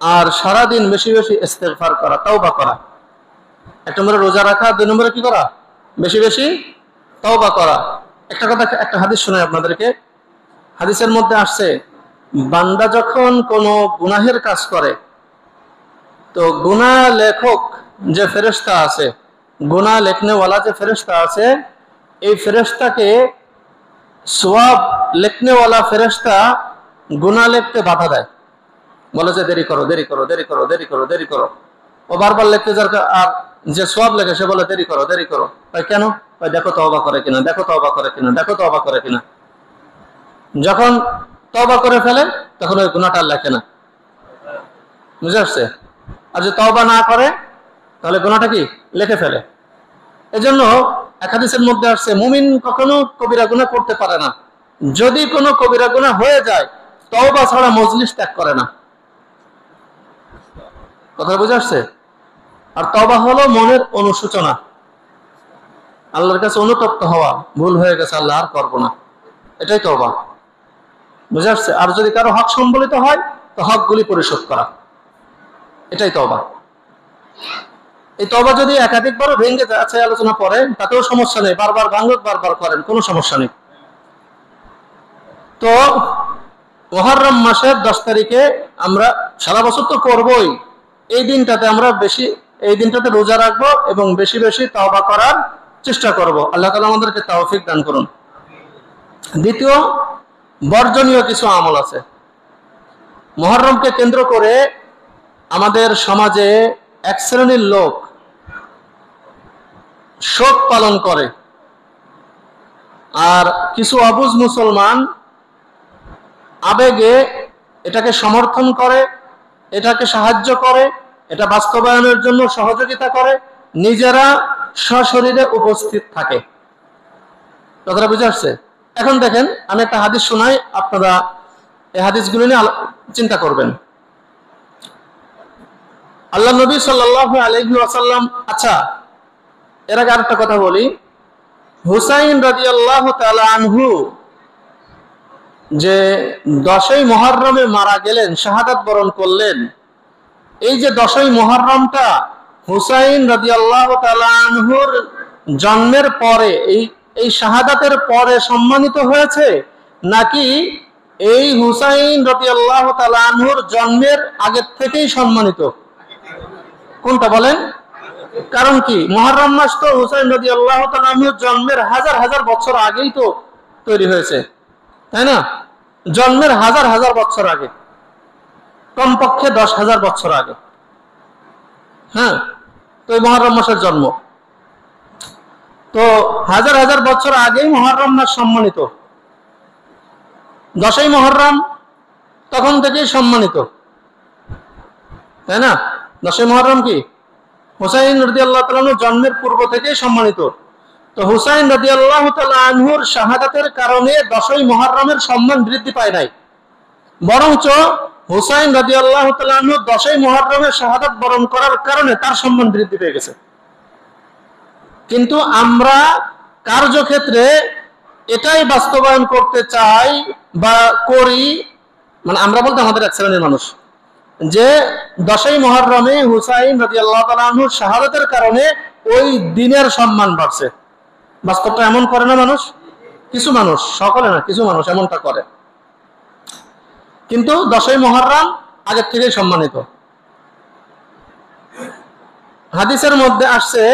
আর সারাদিন বেশি বেশি ইস্তেগফার করা, তওবা করা। 1 নম্বরে রোজা রাখা, 2 নম্বরে কি করা? বেশি বেশি তওবা করা। একটা হাদিস শোনাই আপনাদেরকে। হাদিসের মধ্যে আসছে, বান্দা যখন কোনো গুনাহের কাজ করে তো গুনাহ লেখক যে ফেরেশতা আছে, গুনাহ লিখনেওয়ালা যে ফেরেশতা আছে, এই ফেরেশতাকে সওয়াব লিখনেওয়ালা ফেরেশতা গুনাহ লিখতে বাধা দেয়, বলে যে দেরি করো দেরি করো দেরি করো দেরি করো দেরি করো। ও বারবার লিখতে যার, আর যে সওয়াব লেখে সে বলে দেরি করো দেরি করো। কেন? দেখো তওবা করে কিনা, দেখো তওবা করে কিনা, দেখো তওবা করে কিনা। যখন তওবা করে ফেলে তখন ওই গুনাহটা লেখে না, বুঝে আসছে? আর যে তওবা না করে তাহলে গুনাহটা কি লিখে ফেলে। এজন্য এক হাদিসের মধ্যে আসছে, মুমিন কখনো কবিরা গুনাহ করতে পারে না, যদি কোনো কবিরা গুনাহ হয়ে যায় তওবা ছাড়া মজলিস ত্যাগ করে না। কথা বুঝে আসছে? আর তওবা হলো মনের অনুশোচনা, আল্লাহর কাছে অনুতপ্ত হওয়া, ভুল হয়ে গেছে আল্লাহ আর করবো না, এটাই তওবা, বুঝে আসছে? আর যদি কারো হক সম্বলিত হয় তো হকগুলি পরিশোধ করা, এটাই তওবা। এই তওবা যদি একাধিকবারও ভেঙে যায়, আচ্ছা আলোচনা পরে, তাতেও সমস্যা নেই, বারবার ভাঙুক বারবার করেন, কোনো সমস্যা নেই। তো মুহররম মাসের 10 তারিখে আমরা সারা বছর তো করবই, এই দিনটাতে রোজা রাখবো এবং বেশি বেশি তওবা করার চেষ্টা করব। আল্লাহ তাআলা আমাদেরকে তৌফিক দান করুন। দ্বিতীয়, বর্জনীয় কিছু আমল আছে। মুহররমকে কেন্দ্র করে আমাদের সমাজে এক শ্রেণীর লোক শোক পালন করে, আর কিছু অবুঝ মুসলমান আবেগে এটাকে সমর্থন করে, এটাকে সাহায্য করে, এটা বাস্তবায়নের জন্য সহযোগিতা করে, নিজেরা সশরীরে উপস্থিত থাকে। কথাটা বুঝে আসছে? এখন দেখেন, আমি একটা হাদিস শোনাই, আপনারা এই হাদিসগুলো নিয়ে চিন্তা করবেন। আল্লাহ নবী সাল্লাল্লাহু আলাইহি ওয়াসাল্লাম, আচ্ছা এর আগে আরেকটা কথা বলি, হুসাইন রাদিয়াল্লাহু তাআলা আনহু যে 10ই মুহররমে মারা গেলেন, শাহাদাত বরণ করলেন, এই যে 10ই মুহররমটা হুসাইন রাদিয়াল্লাহু তাআলা আনহুর জন্মের পরে, এই শাহাদাতের পরে সম্মানিত হয়েছে, নাকি এই হুসাইন রাদিয়াল্লাহু তাআলা আনহুর জন্মের আগের থেকেই সম্মানিত? কোনটা বলেন? কারণ কি, মুহররম মাস তো হুসাইন রাদিয়াল্লাহু তাআলা আনহুর জন্মের হাজার হাজার বছর আগেই তো তৈরি হয়েছে, তাই না? জন্মের হাজার হাজার বছর আগে, কমপক্ষে 10,000 বছর আগে। হ্যাঁ, তো এই মুহররম মাসের জন্ম, তো হাজার হাজার বছর আগেই মুহররম মাস সম্মানিত। 10ই মুহররম তখন থেকেই সম্মানিত, তাই না? 10ই মুহররম কি হুসাইন রাদিয়াল্লাহু তাআলা আনহুর জন্মের পূর্ব থেকেই সম্মানিত। তো হুসাইন রাদিয়াল্লাহু তাআলা আনহুর শাহাদাতের কারণে 10ই মুহররমের সম্মান বৃদ্ধি পায় নাই, বরঞ্চ হুসাইন রাদিয়াল্লাহু তাআলা আনহু 10ই মুহররমে শাহাদাত বরণ করার কারণে তার সম্মান বৃদ্ধি পেয়ে গেছে। কিন্তু আমরা কার্যক্ষেত্রে এটাই বাস্তবায়ন করতে চাই বা করি, মানে আমরা বলতে আমাদের এক শ্রেণীর মানুষ, যে 10ই মুহররমে হুসাইন রাদিয়াল্লাহু তাআলা আনহুর শাহাদাতের কারণে ওই দিনের সম্মান বাড়ছে। বাস্তবটা এমন করে না মানুষ? কিছু মানুষ, সকলে না, কিছু মানুষ এমনটা করে। কিন্তু 10ই মুহররম আগের থেকেই সম্মানিত। হাদিসের মধ্যে আসছে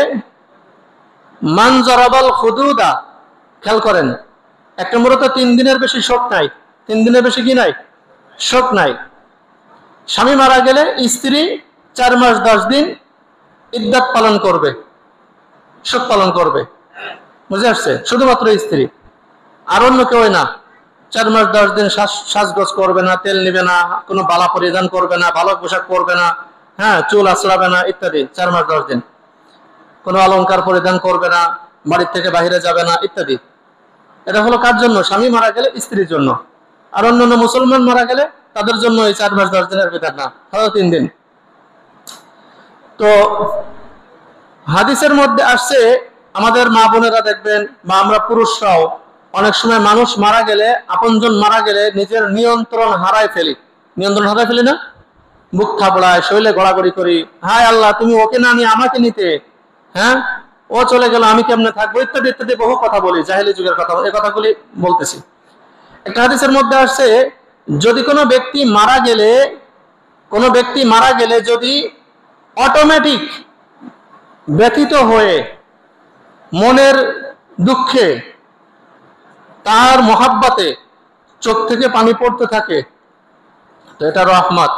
মান জারাবাল খুদুদা, খেয়াল করেন, একটা মূলত 3 দিনের বেশি শোক নাই। 3 দিনের বেশি কি নাই? শোক নাই। স্বামী মারা গেলে স্ত্রী 4 মাস 10 দিন ইদ্দাত পালন করবে, শোক পালন করবে, বুঝে আসছে? শুধুমাত্র স্ত্রী, আর অন্য কেউ না। 4 মাস 10 দিন সাজগোজ করবে না, তেল নিবে না, কোনো বালা পরিধান করবে না, ভালো পোশাক পরবে না, হ্যাঁ, চুল আঁচড়াবে না ইত্যাদি। 4 মাস 10 দিন কোনো অলংকার পরিধান করবে না, বাড়ির থেকে বাইরে যাবে না ইত্যাদি। এটা হলো কার জন্য? স্বামী মারা গেলে স্ত্রীর জন্য। আর অন্যান্য মুসলমান মারা গেলে তাদের জন্য এই 4 মাস 10 দিনের ভিতর না, হয়তো 3 দিন। তো হাদিসের মধ্যে আসছে, আমাদের মা বোনেরা দেখবেন, বা আমরা পুরুষরাও অনেক সময় মানুষ মারা গেলে, আপনজন মারা গেলে নিজের নিয়ন্ত্রণ হারায় ফেলি। নিয়ন্ত্রণ হারায় ফেলি না? বুক থাবড়ায়, শৈলে গড়াগড়ি করি, হায় আল্লাহ তুমি ওকে না নিয়ে আমাকে নিতে, হ্যাঁ, ও চলে গেল আমি কেমনে থাকবো, ইত্যাদি ইত্যাদি বহু কথা বলি, জাহেলি যুগের কথা, এই কথাগুলি বলতেছি। একটা হাদিসের মধ্যে আসছে, যদি কোনো ব্যক্তি মারা গেলে যদি অটোমেটিক ব্যথিত হয়ে মনের দুঃখে, তার মহাব্বতে চোখ থেকে পানি পড়তে থাকে, তো এটা রহমত।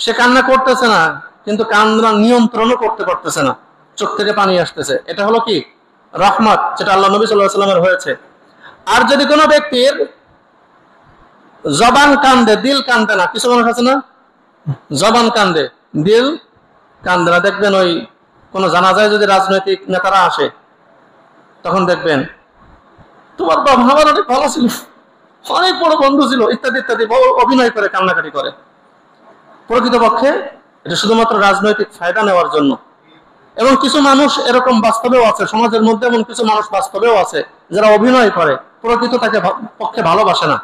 সে কান্না করতেছে না, কিন্তু কান্না নিয়ন্ত্রণও করতে পারতেছে না, চোখ থেকে পানি আসতেছে, এটা হলো কি? রহমত, যেটা আল্লাহ নবী সাল্লাল্লাহু আলাইহি ওয়াসাল্লামের হয়েছে। আর যদি কোনো ব্যক্তির জবান কান্দে, দিল কান্দে না, কিছু মানুষ আছে না, জবান কান্দে, দিল কান্দে না। দেখবেন ওই কোনো জানাজায় যদি রাজনৈতিক নেতারা আসে, তখন দেখবেন তোমার বাবা আমার অনেক ভালো ছিল, অনেক বড় বন্ধু ছিল, ইত্যাদি ইত্যাদি অভিনয় করে, কান্নাকাটি করে। প্রকৃতপক্ষে এটা শুধুমাত্র রাজনৈতিক ফায়দা নেওয়ার জন্য। এবং কিছু মানুষ এরকম বাস্তবেও আছে, সমাজের মধ্যে এমন কিছু মানুষ বাস্তবেও আছে যারা অভিনয় করে, প্রকৃত তাকে পক্ষে ভালোবাসে না।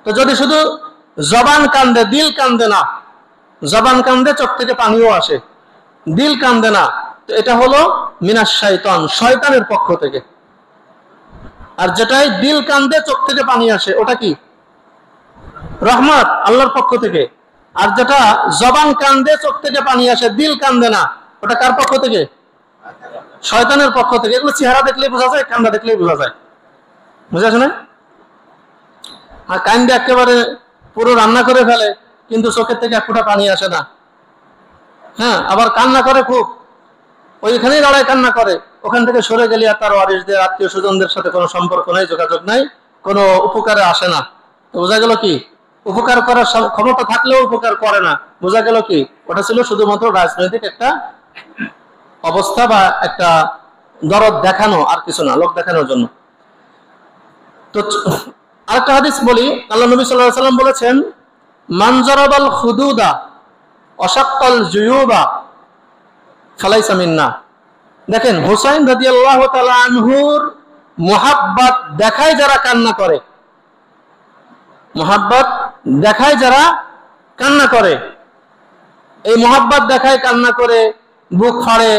তো যদি শুধু জবান কান্দে, দিল কান্দে না, জবান কান্দে, চোখ থেকে পানিও আসে, দিল কান্দে না, তো এটা হলো মিনাশ শাইতান, শয়তানের পক্ষ থেকে। আর যেটাই দিল কান্দে, চোখ থেকে পানি আসে, ওটা কি? রহমত, আল্লাহর পক্ষ থেকে। আর যেটা জবান কান্দে, চোখ থেকে পানি আসে, দিল কান্দে না, ওটা কার পক্ষ থেকে? শয়তানের পক্ষ থেকে। এগুলো চেহারা দেখলেই বোঝা যায়, কান্না দেখলেই বোঝা যায়, বুঝে আসে না? আর কান্দে একেবারে পুরো রান্না করে ফেলে, কিন্তু চোখের থেকে এক ফোঁটা পানি আসে না। হ্যাঁ, আবার কান্না করে খুব, ওইখানেই দাঁড়ায় কান্না করে, ওখান থেকে সরে গেলে আর তার ওয়ারিসদের, আত্মীয় স্বজনদের সাথে কোনো সম্পর্ক নাই, যোগাযোগ নাই, কোনো উপকারে আসে না। তো বোঝা গেল কি উপকার করার ক্ষমতা থাকলেও উপকার করে না। বোঝা গেল কি ওটা ছিল শুধুমাত্র রাজনৈতিক একটা অবস্থা বা একটা দরদ দেখানো, আর কিছু না, লোক দেখানোর জন্য। তো আরেকটা হাদিস বলি, আল্লাহ নবী সাল্লাল্লাহু আলাইহি ওয়াসাল্লাম বলেছেন, মান জারাবাল খুদুদা ওয়াশাক্কাল জুয়ুবা ফালাইসা মিন্না। দেখেন, হুসাইন রাদিয়াল্লাহু তাআলা আনহুর মুহাব্বত দেখায় যারা কান্না করে, মুহাব্বত দেখায় যারা কান্না করে, এই মুহাব্বত দেখায় কান্না করে, বুক ফাড়ে,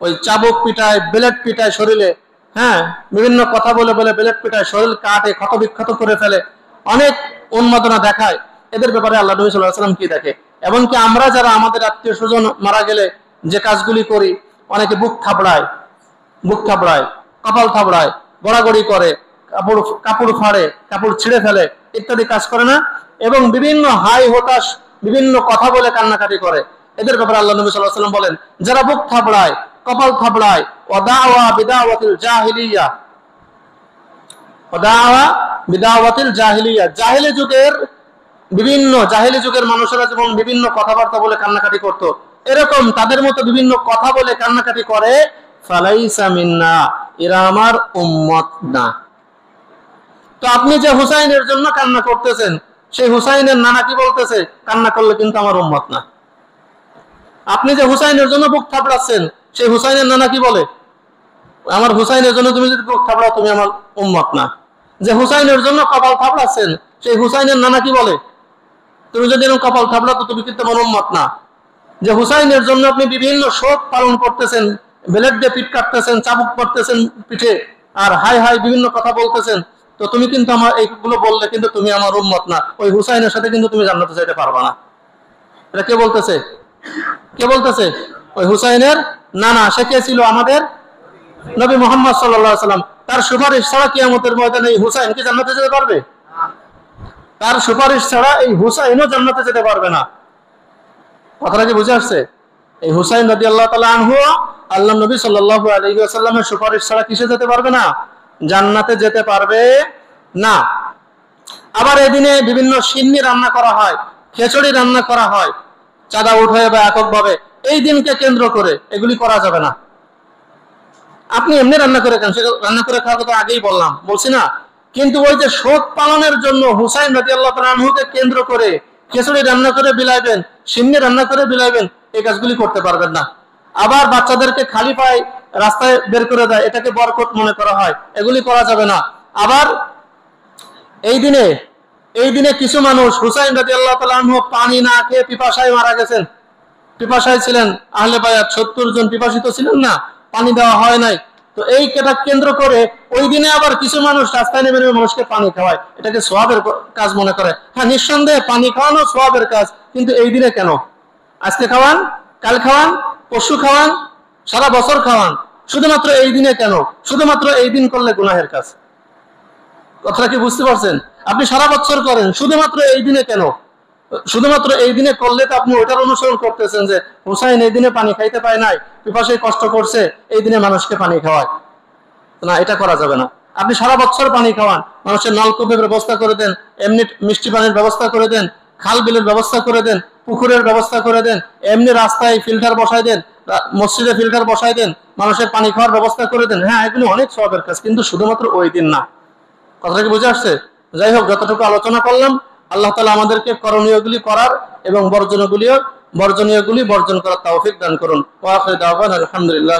ওই চাবুক পিটায়, বেলেট পিটায় শরীরে, হ্যাঁ, বিভিন্ন কথা বলে বলে বেলেট পিটায়, শরীর কাটে, ক্ষত বিক্ষত করে ফেলে, অনেক উন্মাদনা দেখায়। এদের ব্যাপারে আল্লাহ নবী সাল্লাল্লাহু আলাইহি ওয়াসাল্লাম কি দেখে? এমনকি আমরা যারা আমাদের আত্মীয় স্বজন মারা গেলে যে কাজগুলি করি, অনেকে বুক থাবড়ায়, কপাল থাবড়ায়, গড়াগড়ি করে, কাপড় ফাড়ে, কাপড় ছিঁড়ে ফেলে, ইত্যাদি কাজ করে না? এবং বিভিন্ন হাই হতাশ, বিভিন্ন কথা বলে কান্নাকাটি করে। এদের ব্যাপারে আল্লাহ নবী সাল্লাল্লাহু আলাইহি ওয়াসাল্লাম বলেন, যারা বুক থাবড়ায়, কপাল থাবড়ায়, ওয়াদাওয়া বিদাওয়াতিল জাহিলিয়া, ওয়াদাওয়া বিদাওয়াতিল জাহিলিয়া, জাহিলি যুগের মানুষেরা যেমন বিভিন্ন কথাবার্তা বলে কান্নাকাটি করত, এরকম তাদের মতো বিভিন্ন কথা বলে কান্নাকাটি করে, ফালাইসা মিন্না, এরা আমার উম্মত না। তো আপনি যে হুসাইনের জন্য কান্না করতেছেন, সেই হুসাইনের নানা কি বলতেছে? কান্না করলে কিন্তু আমার উম্মত না। আপনি যে হুসাইনের জন্য বুক থাবড়াচ্ছেন, সেই হুসাইনের নানা কি বলে? আমার হুসাইনের জন্য তুমি যদি বুক থাবড়াও, তুমি আমার উম্মত না। যে হুসাইনের জন্য কপাল থাবড়াচ্ছেন, সেই হুসাইনের নানা কি বলে? তুমি যদি এরকম কপাল থাবড়াও, তো তুমি কিন্তু আমার উম্মত না। যে হুসাইনের জন্য আপনি বিভিন্ন শোক পালন করতেছেন, বেলেট দিয়ে পিঠ কাটতেছেন, চাবুক পড়তেছেন পিঠে, আর হাই হাই বিভিন্ন কথা বলতেছেন, তো তুমি কিন্তু আমার এইগুলো বললে কিন্তু তুমি আমার উম্মত না। ওই হুসাইনের সাথে কিন্তু তুমি জান্নাতে যাইতে পারবা না। এটা কে বলতেছে? কে বলতেছে? ওই হুসাইনের নানা। সে কে ছিল? আমাদের নবী মুহাম্মদ সাল্লাল্লাহু আলাইহি ওয়াসাল্লাম। তার সুপারিশ ছাড়া কিয়ামতের ময়দানে এই হুসাইন কি জান্নাতে যেতে পারবে? তার সুপারিশ ছাড়া এই হুসাইনও জান্নাতে যেতে পারবে না। কথাটা কি বুঝে আসছে? এই হুসাইন রাদিয়াল্লাহু তাআলা আনহু আল্লাহ নবী সাল্লাল্লাহু আলাইহি ওয়াসাল্লামের সুপারিশ ছাড়া কিসে যেতে পারবে না? জান্নাতে যেতে পারবে না। আবার এদিনে বিভিন্ন সিন্নি রান্না করা হয়, খিচুড়ি রান্না করা হয়, চাঁদা উঠে বা এককভাবে, এই দিনকে কেন্দ্র করে এগুলি করা যাবে না। আপনি এমনি রান্না করে খান, রান্না করে খাওয়ার কথা আগেই বলছি না? কিন্তু ওই যে শোক পালনের জন্য হুসাইন রাদিয়াল্লাহু তাআলা আনহুকে কেন্দ্র করে খিচুড়ি রান্না করে বিলাইবেন, সিন্নি রান্না করে বিলাইবেন, এই কাজগুলি করতে পারবেন না। আবার বাচ্চাদেরকে খালি পায়ে রাস্তায় বের করে দেয়, এটাকে বরকত মনে করা হয়, এগুলি করা যাবে না। আবার এই দিনে কিছু মানুষ, হুসাইন রাদিয়াল্লাহু তাআলা আনহু পানি না খেয়ে পিপাসায় মারা গেছেন, পিপাসায় ছিলেন, আহলে বায়াত 70 জন পিপাসিত ছিলেন না, পানি দেওয়া হয় নাই। তো এই কেন্দ্র করে ওই দিনে আবার কিছু মানুষ রাস্তায় নেমে মানুষকে পানি খাওয়ায়, এটাকে সওয়াবের কাজ মনে করে। হ্যাঁ, নিঃসন্দেহে পানি খাওয়ানো সওয়াবের কাজ, কিন্তু এই দিনে কেন? আজকে খাওয়ান, কাল খাওয়ান, পরশু খাওয়ান, সারা বছর খাওয়ান, শুধুমাত্র এই দিনে কেন? শুধুমাত্র এই দিন করলে গুনাহের কাজ। কথাটা কি বুঝতে পারছেন? আপনি সারা বছর করেন, শুধুমাত্র এই দিনে কেন? শুধুমাত্র এই দিনে করলে তো আপনি ওইটার অনুসরণ করতেছেন যে হুসাইন এই দিনে পানি খাইতে পায় নাই, পিপাসায় কষ্ট করছে, এই দিনে মানুষকে পানি খাওয়ায়। না, এটা করা যাবে না। আপনি সারা বছর পানি খাওয়ান, মানুষের নলকূপের ব্যবস্থা করে দেন, এমনি মিষ্টি পানির ব্যবস্থা করে দেন, খাল বিলের ব্যবস্থা করে দেন, পুকুরের ব্যবস্থা করে দেন, এমনি রাস্তায় ফিল্টার বসাই দেন, মসজিদে ফিল্টার বসাই দেন, মানুষের পানি খাওয়ার ব্যবস্থা করে দেন। হ্যাঁ, এগুলো অনেক সওয়াবের কাজ, কিন্তু শুধুমাত্র ওই দিন না। কথাটা কি বুঝে আসছে? যাই হোক, যতটুকু আলোচনা করলাম, আল্লাহ তাআলা আমাদেরকে করণীয়গুলি করার এবং বর্জনীয়গুলি বর্জন করার তৌফিক দান করুন। ওয়া আখিরু দাওয়ানা আলহামদুলিল্লাহ।